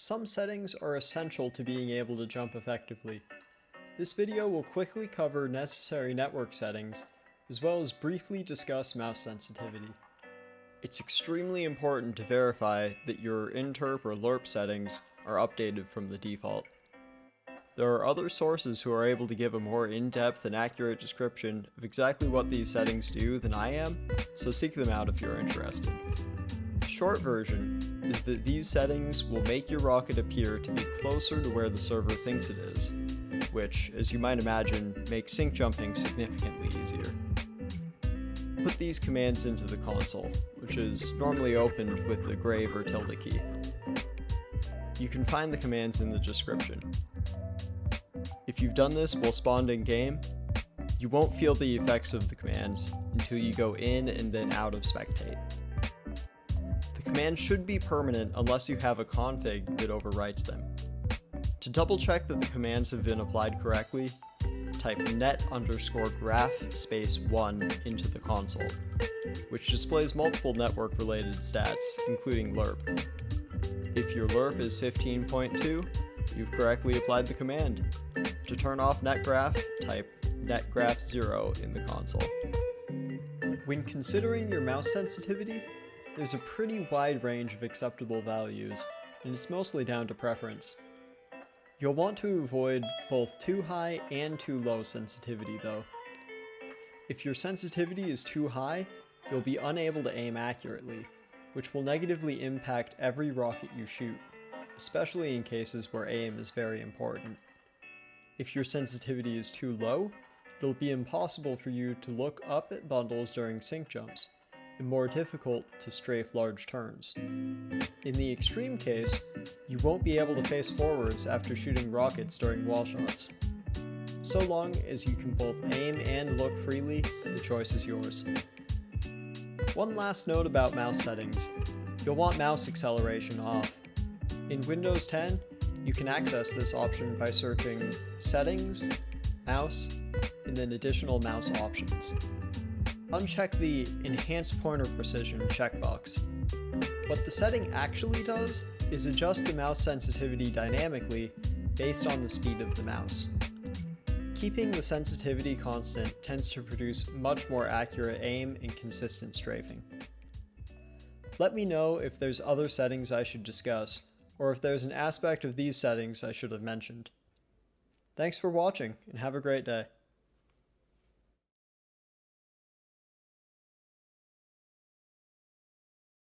Some settings are essential to being able to jump effectively. This video will quickly cover necessary network settings, as well as briefly discuss mouse sensitivity. It's extremely important to verify that your Interp or Lerp settings are updated from the default. There are other sources who are able to give a more in-depth and accurate description of exactly what these settings do than I am, so seek them out if you're interested. The short version is that these settings will make your rocket appear to be closer to where the server thinks it is, which, as you might imagine, makes sync jumping significantly easier. Put these commands into the console, which is normally opened with the grave or tilde key. You can find the commands in the description. If you've done this while spawned in game, you won't feel the effects of the commands until you go in and then out of spectate. The commands should be permanent unless you have a config that overwrites them. To double check that the commands have been applied correctly, type net_graph space 1 into the console, which displays multiple network related stats, including Lerp. If your Lerp is 15.2, you've correctly applied the command. To turn off netgraph, type netgraph0 in the console. When considering your mouse sensitivity, there's a pretty wide range of acceptable values, and it's mostly down to preference. You'll want to avoid both too high and too low sensitivity though. If your sensitivity is too high, you'll be unable to aim accurately, which will negatively impact every rocket you shoot, especially in cases where aim is very important. If your sensitivity is too low, it'll be impossible for you to look up at bundles during sync jumps, and more difficult to strafe large turns. In the extreme case, you won't be able to face forwards after shooting rockets during wall shots. So long as you can both aim and look freely, the choice is yours. One last note about mouse settings. You'll want mouse acceleration off. In Windows 10, you can access this option by searching Settings, Mouse, and then Additional Mouse Options. Uncheck the Enhance Pointer Precision checkbox. What the setting actually does is adjust the mouse sensitivity dynamically based on the speed of the mouse. Keeping the sensitivity constant tends to produce much more accurate aim and consistent strafing. Let me know if there's other settings I should discuss, or if there's an aspect of these settings I should have mentioned. Thanks for watching, and have a great day.